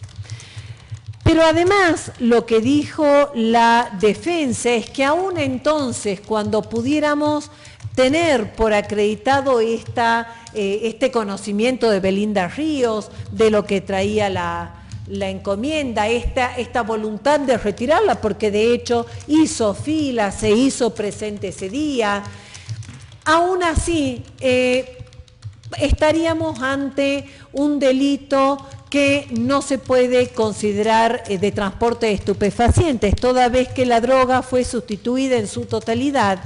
Pero además lo que dijo la defensa es que aún entonces, cuando pudiéramos tener por acreditado este conocimiento de Belinda Ríos, de lo que traía la encomienda, esta voluntad de retirarla, porque de hecho hizo fila, se hizo presente ese día, aún así estaríamos ante un delito que no se puede considerar de transporte de estupefacientes, toda vez que la droga fue sustituida en su totalidad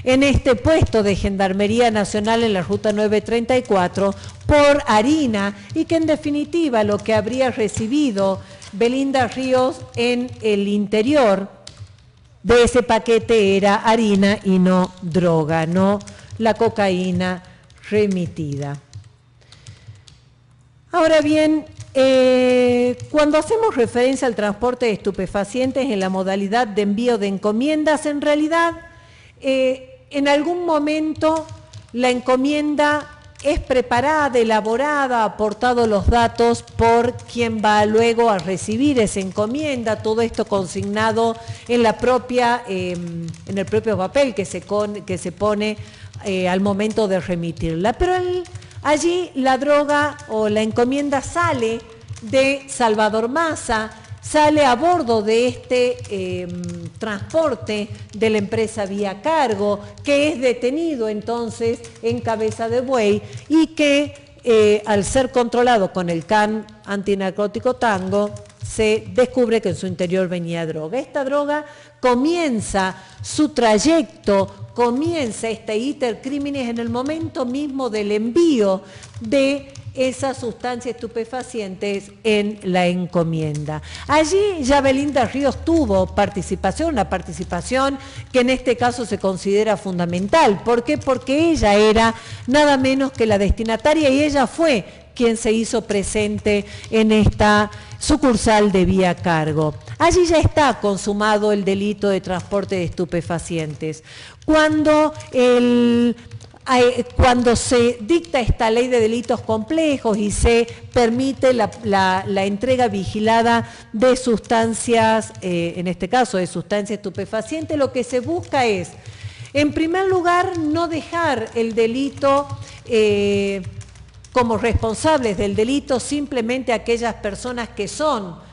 en este puesto de Gendarmería Nacional en la Ruta 934 por harina, y que en definitiva lo que habría recibido Belinda Ríos en el interior de ese paquete era harina y no droga, no la cocaína remitida. Ahora bien, cuando hacemos referencia al transporte de estupefacientes en la modalidad de envío de encomiendas, en realidad en algún momento la encomienda es preparada, elaborada, aportado los datos por quien va luego a recibir esa encomienda, todo esto consignado en la propia, en el propio papel que se pone al momento de remitirla. Pero allí la droga o la encomienda sale de Salvador Massa, sale a bordo de este transporte de la empresa Vía Cargo, que es detenido entonces en Cabeza de Buey y que al ser controlado con el CAN antinarcótico Tango, se descubre que en su interior venía droga. Esta droga comienza su trayecto, comienza este íter crímenes en el momento mismo del envío de esas sustancias estupefacientes en la encomienda. Allí ya Belinda Ríos tuvo participación, una participación que en este caso se considera fundamental. ¿Por qué? Porque ella era nada menos que la destinataria y ella fue quien se hizo presente en esta sucursal de Vía Cargo. Allí ya está consumado el delito de transporte de estupefacientes. Cuando se dicta esta ley de delitos complejos y se permite la entrega vigilada de sustancias, en este caso de sustancias estupefacientes, lo que se busca es, en primer lugar, no dejar el delito como responsables del delito simplemente aquellas personas que son,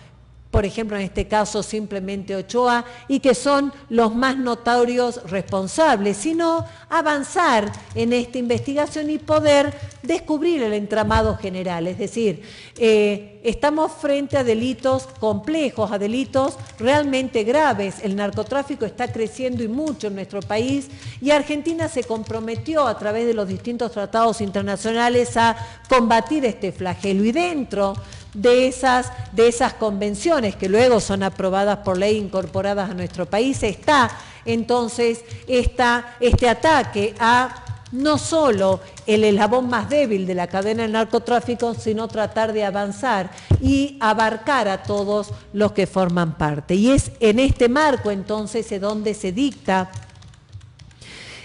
por ejemplo, en este caso simplemente Ochoa, y que son los más notorios responsables, sino avanzar en esta investigación y poder descubrir el entramado general. Es decir, estamos frente a delitos complejos, a delitos realmente graves. El narcotráfico está creciendo y mucho en nuestro país y Argentina se comprometió a través de los distintos tratados internacionales a combatir este flagelo. Y dentro de esas convenciones que luego son aprobadas por ley, incorporadas a nuestro país, está entonces este ataque a no solo el eslabón más débil de la cadena del narcotráfico, sino tratar de avanzar y abarcar a todos los que forman parte. Y es en este marco entonces donde se dicta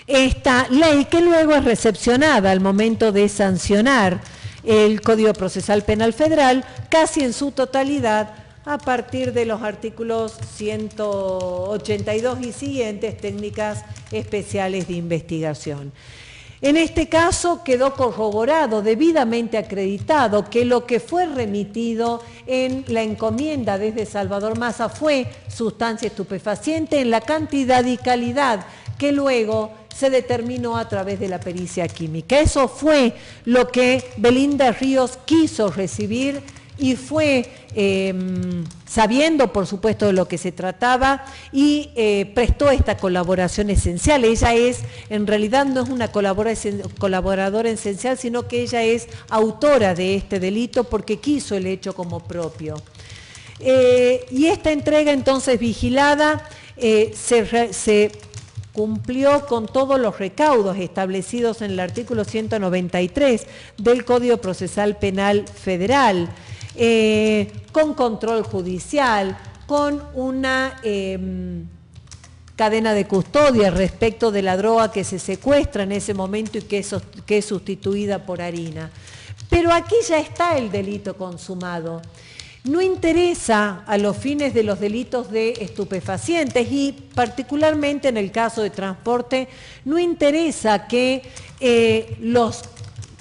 esta ley que luego es recepcionada al momento de sancionar el Código Procesal Penal Federal, casi en su totalidad, a partir de los artículos 182 y siguientes, técnicas especiales de investigación. En este caso quedó corroborado, debidamente acreditado, que lo que fue remitido en la encomienda desde Salvador Massa fue sustancia estupefaciente en la cantidad y calidad que luego se determinó a través de la pericia química. Eso fue lo que Belinda Ríos quiso recibir y fue sabiendo, por supuesto, de lo que se trataba y prestó esta colaboración esencial. Ella en realidad no es una colaboradora esencial, sino que ella es autora de este delito porque quiso el hecho como propio. Y esta entrega entonces vigilada se cumplió con todos los recaudos establecidos en el artículo 193 del Código Procesal Penal Federal, con control judicial, con una cadena de custodia respecto de la droga que se secuestra en ese momento y que es sustituida por harina. Pero aquí ya está el delito consumado. No interesa a los fines de los delitos de estupefacientes y particularmente en el caso de transporte, no interesa que los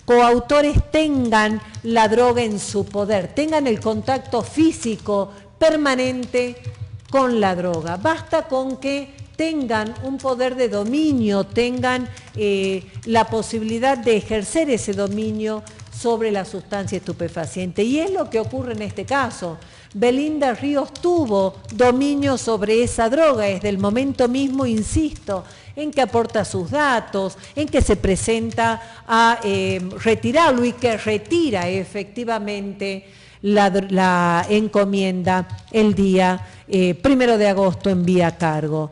coautores tengan la droga en su poder, tengan el contacto físico permanente con la droga. Basta con que tengan un poder de dominio, tengan la posibilidad de ejercer ese dominio sobre la sustancia estupefaciente. Y es lo que ocurre en este caso. Belinda Ríos tuvo dominio sobre esa droga desde el momento mismo, insisto, en que aporta sus datos, en que se presenta a retirarlo y que retira efectivamente la encomienda el día 1 de agosto en Vía Cargo.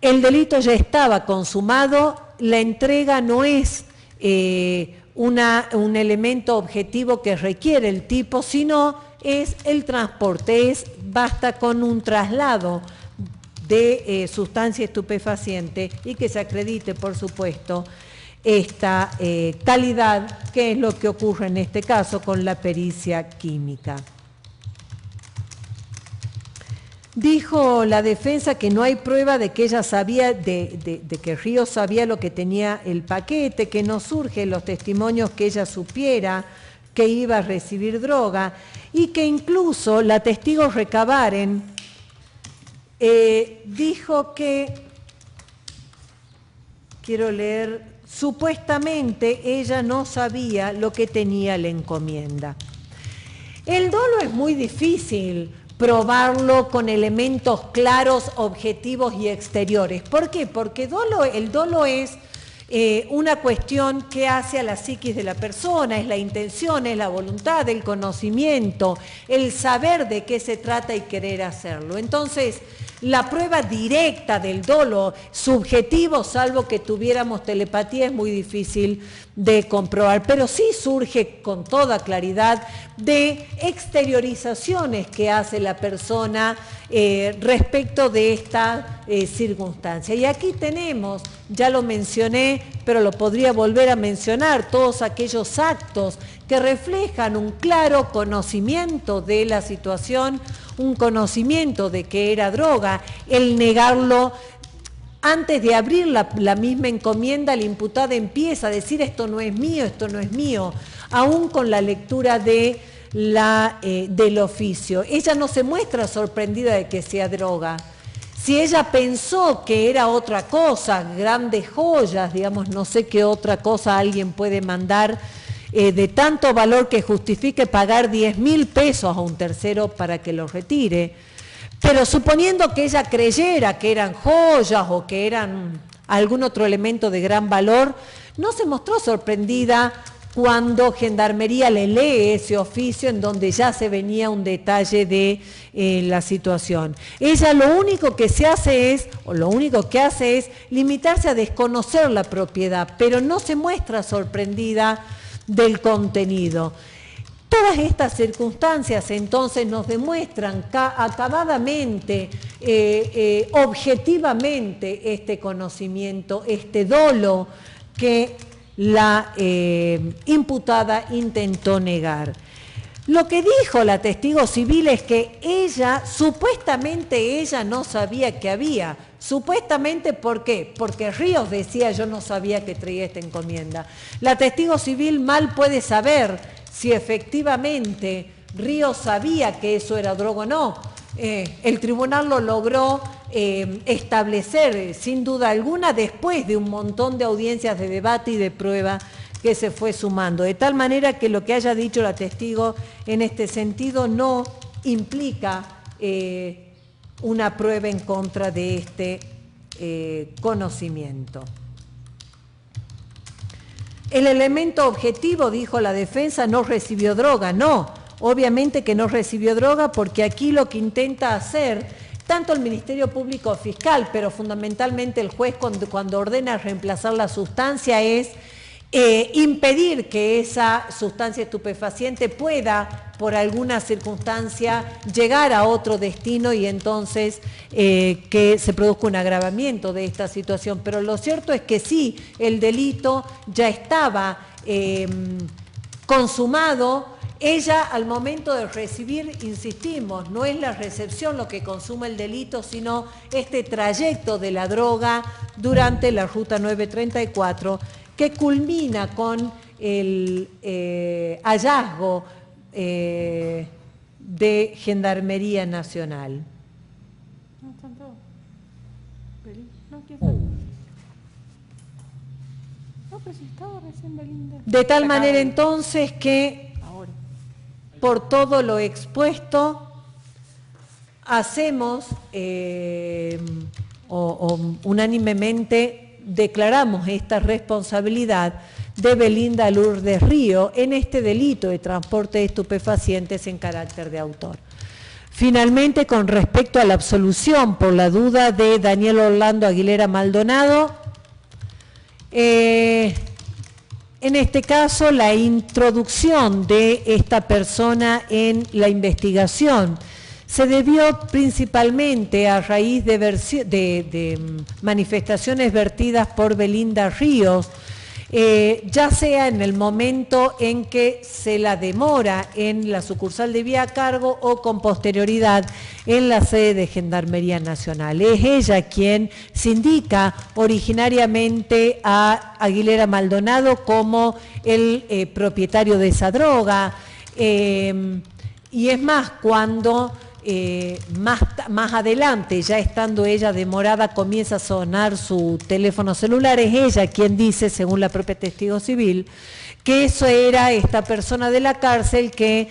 El delito ya estaba consumado, la entrega no es un elemento objetivo que requiere el tipo, sino es el transporte, basta con un traslado de sustancia estupefaciente y que se acredite, por supuesto, esta calidad, que es lo que ocurre en este caso con la pericia química. Dijo la defensa que no hay prueba de que ella sabía, de que Ríos sabía lo que tenía el paquete, que no surgen los testimonios que ella supiera que iba a recibir droga, y que incluso la testigo Recabaren dijo que, quiero leer, supuestamente ella no sabía lo que tenía la encomienda. El dolo es muy difícil probarlo con elementos claros, objetivos y exteriores. ¿Por qué? Porque el dolo es una cuestión que hace a la psiquis de la persona, es la intención, es la voluntad, el conocimiento, el saber de qué se trata y querer hacerlo. Entonces, la prueba directa del dolo, subjetivo, salvo que tuviéramos telepatía, es muy difícil de comprobar, pero sí surge con toda claridad de exteriorizaciones que hace la persona respecto de esta circunstancia. Y aquí tenemos, ya lo mencioné, pero lo podría volver a mencionar, todos aquellos actos que reflejan un claro conocimiento de la situación, un conocimiento de que era droga, el negarlo. Antes de abrir la misma encomienda, la imputada empieza a decir esto no es mío, aún con la lectura de del oficio. Ella no se muestra sorprendida de que sea droga. Si ella pensó que era otra cosa, grandes joyas, digamos, no sé qué otra cosa alguien puede mandar de tanto valor que justifique pagar 10.000 pesos a un tercero para que lo retire, pero suponiendo que ella creyera que eran joyas o que eran algún otro elemento de gran valor, no se mostró sorprendida cuando Gendarmería le lee ese oficio en donde ya se venía un detalle de la situación. Ella lo único que hace es limitarse a desconocer la propiedad, pero no se muestra sorprendida del contenido. Todas estas circunstancias entonces nos demuestran acabadamente, objetivamente este conocimiento, este dolo que la imputada intentó negar. Lo que dijo la testigo civil es que supuestamente ella no sabía que había. Supuestamente, ¿por qué? Porque Ríos decía yo no sabía que traía esta encomienda. La testigo civil mal puede saber si efectivamente Ríos sabía que eso era droga o no. El tribunal lo logró establecer sin duda alguna después de un montón de audiencias de debate y de prueba que se fue sumando, de tal manera que lo que haya dicho la testigo en este sentido no implica una prueba en contra de este conocimiento. El elemento objetivo, dijo la defensa, no recibió droga. No, obviamente que no recibió droga, porque aquí lo que intenta hacer tanto el Ministerio Público Fiscal, pero fundamentalmente el juez cuando ordena reemplazar la sustancia es impedir que esa sustancia estupefaciente pueda, por alguna circunstancia, llegar a otro destino y entonces que se produzca un agravamiento de esta situación. Pero lo cierto es que sí, el delito ya estaba consumado. Ella, al momento de recibir, insistimos, no es la recepción lo que consuma el delito, sino este trayecto de la droga durante la Ruta 934, que culmina con el hallazgo de Gendarmería Nacional. No, están todos. No, ¿quién está? No, pero si estaba recién Belinda. De tal manera entonces que, Ahora. por todo lo expuesto, hacemos unánimemente declaramos esta responsabilidad de Belinda Lourdes Río en este delito de transporte de estupefacientes en carácter de autor. Finalmente, con respecto a la absolución por la duda de Daniel Orlando Aguilera Maldonado, en este caso la introducción de esta persona en la investigación se debió principalmente a raíz de manifestaciones vertidas por Belinda Ríos ya sea en el momento en que se la demora en la sucursal de Vía Cargo o con posterioridad en la sede de Gendarmería Nacional. Es ella quien se indica originariamente a Aguilera Maldonado como el propietario de esa droga, y es más, cuando más adelante, ya estando ella demorada, comienza a sonar su teléfono celular, es ella quien dice, según la propia testigo civil, que eso era esta persona de la cárcel que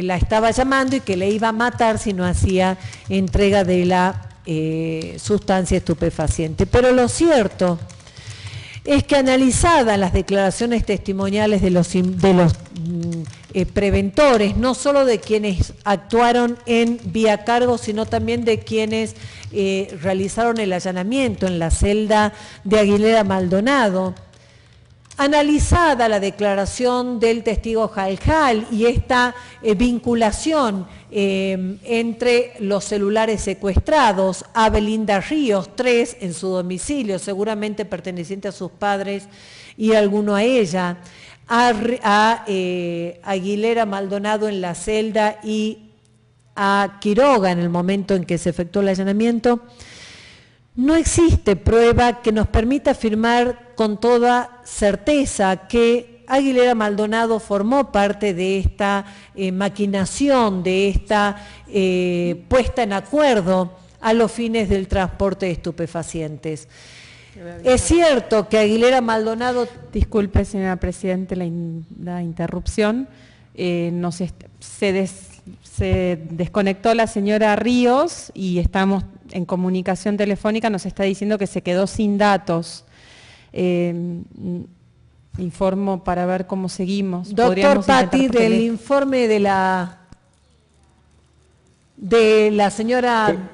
la estaba llamando y que le iba a matar si no hacía entrega de la sustancia estupefaciente. Pero lo cierto es que analizadas las declaraciones testimoniales de los preventores, no solo de quienes actuaron en Vía Cargo, sino también de quienes realizaron el allanamiento en la celda de Aguilera Maldonado, analizada la declaración del testigo Jaljal y esta vinculación entre los celulares secuestrados a Belinda Ríos, 3 en su domicilio, seguramente perteneciente a sus padres y alguno a ella, a Aguilera Maldonado en la celda y a Quiroga en el momento en que se efectuó el allanamiento, no existe prueba que nos permita afirmar con toda certeza que Aguilera Maldonado formó parte de esta maquinación, de esta puesta en acuerdo a los fines del transporte de estupefacientes. Es cierto que Aguilera Maldonado... Disculpe, señora Presidente, la interrupción. Se desconectó la señora Ríos y estamos en comunicación telefónica, nos está diciendo que se quedó sin datos. Informo para ver cómo seguimos. Doctor Patti, del informe de la señora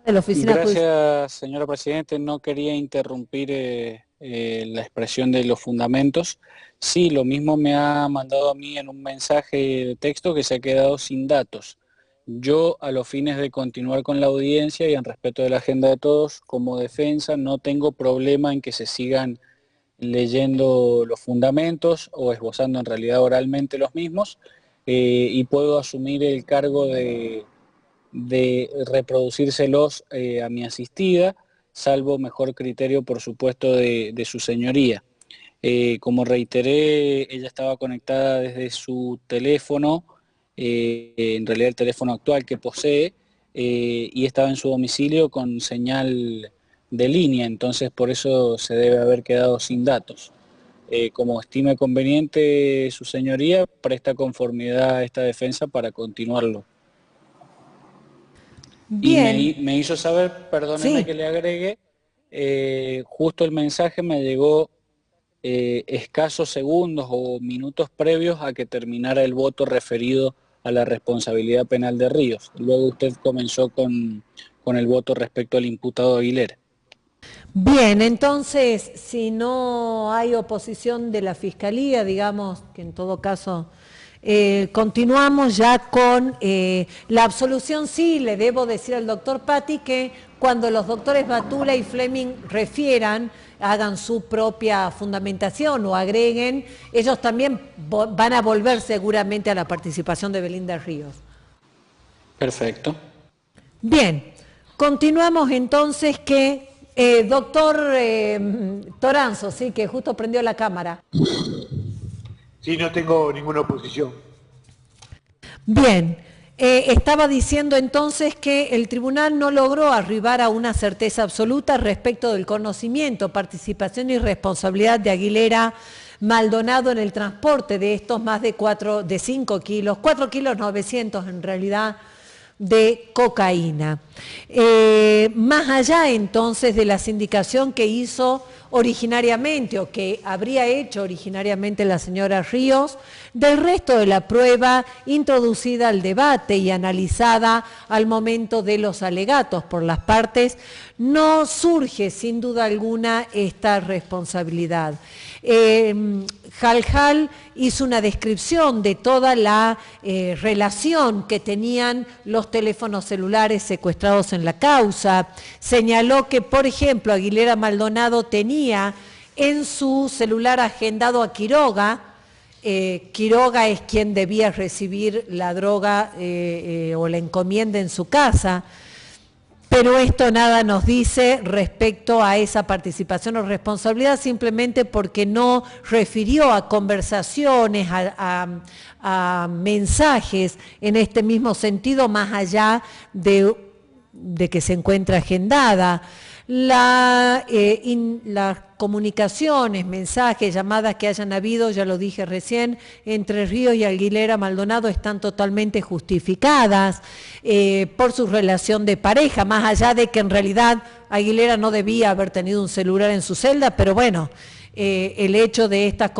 de la oficina judicial. Gracias, señora Presidente. No quería interrumpir la expresión de los fundamentos. Sí, lo mismo me ha mandado a mí en un mensaje de texto que se ha quedado sin datos. Yo, a los fines de continuar con la audiencia y en respeto de la agenda de todos, como defensa, no tengo problema en que se sigan leyendo los fundamentos o esbozando en realidad oralmente los mismos, y puedo asumir el cargo de reproducírselos a mi asistida, salvo mejor criterio, por supuesto, de su señoría. Como reiteré, ella estaba conectada desde su teléfono, en realidad el teléfono actual que posee, y estaba en su domicilio con señal de línea, entonces por eso se debe haber quedado sin datos. Como estime conveniente su señoría, presta conformidad a esta defensa para continuarlo. Bien. Y me hizo saber, perdóneme Sí. que le agregue, justo el mensaje me llegó escasos segundos o minutos previos a que terminara el voto referido a la responsabilidad penal de Ríos. Luego usted comenzó con el voto respecto al imputado Aguilera. Bien, entonces, si no hay oposición de la Fiscalía, digamos que en todo caso continuamos ya con la absolución. Sí, le debo decir al doctor Patti que cuando los doctores Batula y Fleming refieran, hagan su propia fundamentación o agreguen, ellos también van a volver seguramente a la participación de Belinda Ríos. Perfecto. Bien, continuamos entonces que, doctor Toranzo, sí, que justo prendió la cámara. Sí, no tengo ninguna oposición. Bien, estaba diciendo entonces que el tribunal no logró arribar a una certeza absoluta respecto del conocimiento, participación y responsabilidad de Aguilera Maldonado en el transporte de estos más de 5 kilos, 4 kilos 900 en realidad, de cocaína. Más allá entonces de la sindicación que hizo originariamente o que habría hecho originariamente la señora Ríos, del resto de la prueba introducida al debate y analizada al momento de los alegatos por las partes, no surge sin duda alguna esta responsabilidad. Jaljal hizo una descripción de toda la relación que tenían los teléfonos celulares secuestrados en la causa. Señaló que, por ejemplo, Aguilera Maldonado tenía en su celular agendado a Quiroga. Quiroga es quien debía recibir la droga o la encomienda en su casa, pero esto nada nos dice respecto a esa participación o responsabilidad, simplemente porque no refirió a conversaciones, a mensajes en este mismo sentido, más allá de que se encuentra agendada. Las comunicaciones, mensajes, llamadas que hayan habido, ya lo dije recién, entre Ríos y Aguilera Maldonado están totalmente justificadas por su relación de pareja, más allá de que en realidad Aguilera no debía haber tenido un celular en su celda, pero bueno, el hecho de estas